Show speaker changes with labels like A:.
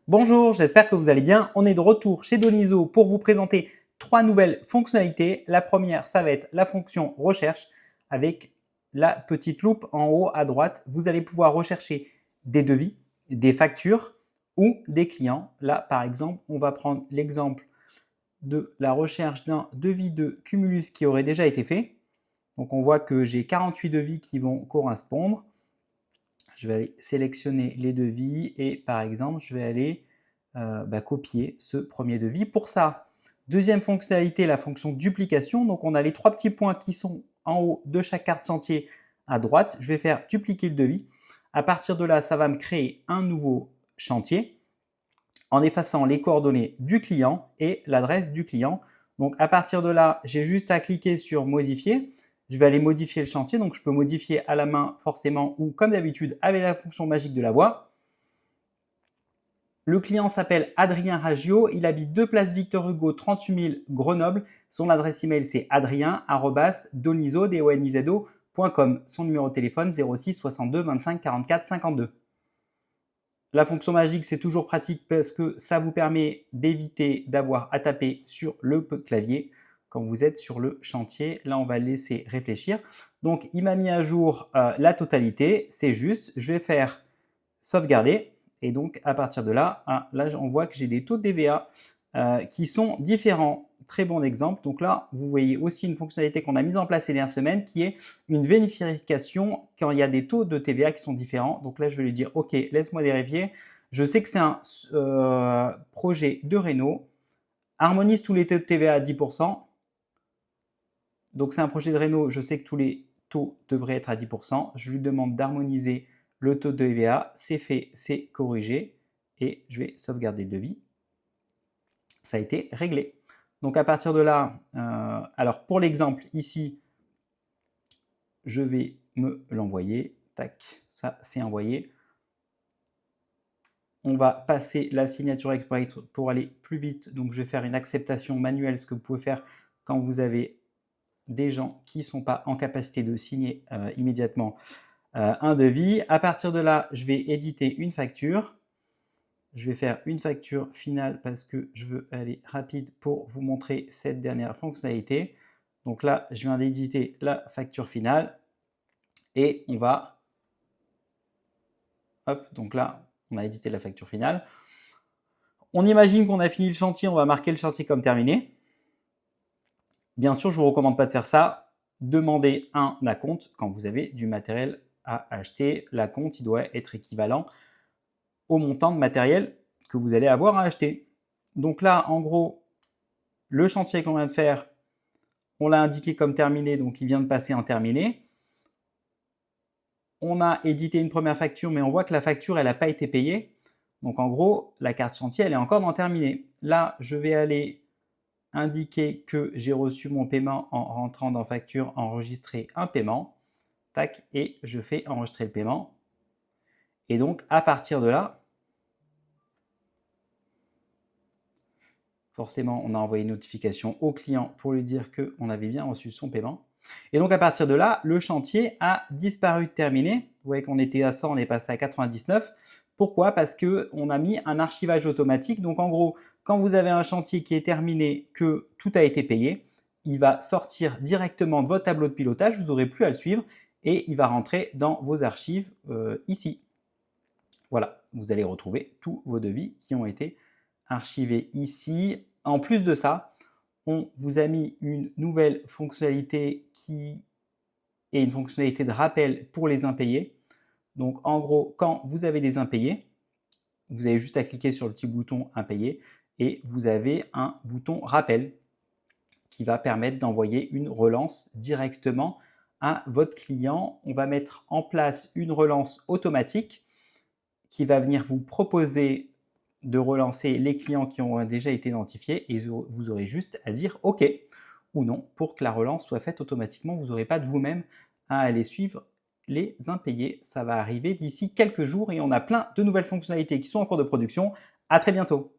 A: Bonjour, j'espère que vous allez bien. On est de retour chez Donizo pour vous présenter 3 nouvelles fonctionnalités. La première, ça va être la fonction recherche avec la petite loupe en haut à droite. Vous allez pouvoir rechercher des devis, des factures ou des clients. Là, par exemple, on va prendre l'exemple de la recherche d'un devis de Cumulus qui aurait déjà été fait. Donc, on voit que j'ai 48 devis qui vont correspondre. Je vais aller sélectionner les devis et par exemple, je vais aller copier ce premier devis. Pour ça, deuxième fonctionnalité, la fonction duplication. Donc, on a les 3 petits points qui sont en haut de chaque carte chantier à droite. Je vais faire dupliquer le devis. À partir de là, ça va me créer un nouveau chantier en effaçant les coordonnées du client et l'adresse du client. Donc, à partir de là, j'ai juste à cliquer sur modifier. Je vais aller modifier le chantier. Donc, je peux modifier à la main forcément ou comme d'habitude avec la fonction magique de la voix. Le client s'appelle Adrien Raggio. Il habite 2 place Victor Hugo, 38 000 Grenoble. Son adresse email, c'est adrien@donizo.com. Son numéro de téléphone, 06 62 25 44 52. La fonction magique, c'est toujours pratique parce que ça vous permet d'éviter d'avoir à taper sur le clavier quand vous êtes sur le chantier. Là, on va le laisser réfléchir. Donc, il m'a mis à jour la totalité. C'est juste, je vais faire sauvegarder. Et donc, à partir de là, là, on voit que j'ai des taux de TVA qui sont différents. Très bon exemple. Donc là, vous voyez aussi une fonctionnalité qu'on a mise en place ces dernières semaines qui est une vérification quand il y a des taux de TVA qui sont différents. Donc là, je vais lui dire, OK, laisse-moi vérifier. Je sais que c'est un projet de réno. Harmonise tous les taux de TVA à 10%. Donc c'est un projet de réno. Je sais que tous les taux devraient être à 10%. Je lui demande d'harmoniser le taux de TVA. C'est fait, c'est corrigé. Et je vais sauvegarder le devis. Ça a été réglé. Donc à partir de là, alors pour l'exemple ici, je vais me l'envoyer. Tac, ça c'est envoyé. On va passer la signature express pour aller plus vite. Donc je vais faire une acceptation manuelle, ce que vous pouvez faire quand vous avez des gens qui ne sont pas en capacité de signer immédiatement un devis. À partir de là, je vais éditer une facture. Je vais faire une facture finale parce que je veux aller rapide pour vous montrer cette dernière fonctionnalité. Donc là, je viens d'éditer la facture finale et on va, hop, donc là, on a édité la facture finale. On imagine qu'on a fini le chantier, on va marquer le chantier comme terminé. Bien sûr, je ne vous recommande pas de faire ça. Demandez un acompte quand vous avez du matériel à acheter. L'acompte, il doit être équivalent au montant de matériel que vous allez avoir à acheter. Donc là, en gros, le chantier qu'on vient de faire, on l'a indiqué comme terminé, donc il vient de passer en terminé. On a édité une première facture, mais on voit que la facture, elle n'a pas été payée. Donc en gros, la carte chantier, elle est encore dans terminé. Là, je vais aller indiquer que j'ai reçu mon paiement en rentrant dans facture, enregistrer un paiement. Tac, et je fais enregistrer le paiement. Et donc, à partir de là, forcément, on a envoyé une notification au client pour lui dire qu'on avait bien reçu son paiement. Et donc, à partir de là, le chantier a disparu de terminé. Vous voyez qu'on était à 100, on est passé à 99. Pourquoi? Parce qu'on a mis un archivage automatique. Donc, en gros, quand vous avez un chantier qui est terminé, que tout a été payé, il va sortir directement de votre tableau de pilotage. Vous n'aurez plus à le suivre et il va rentrer dans vos archives ici. Voilà, vous allez retrouver tous vos devis qui ont été archivés ici. En plus de ça, on vous a mis une nouvelle fonctionnalité qui est une fonctionnalité de rappel pour les impayés. Donc en gros, quand vous avez des impayés, vous avez juste à cliquer sur le petit bouton impayé et vous avez un bouton rappel qui va permettre d'envoyer une relance directement à votre client. On va mettre en place une relance automatique qui va venir vous proposer de relancer les clients qui ont déjà été identifiés et vous aurez juste à dire OK ou non pour que la relance soit faite automatiquement. Vous n'aurez pas de vous-même à aller suivre les impayés. Ça va arriver d'ici quelques jours et on a plein de nouvelles fonctionnalités qui sont en cours de production. À très bientôt.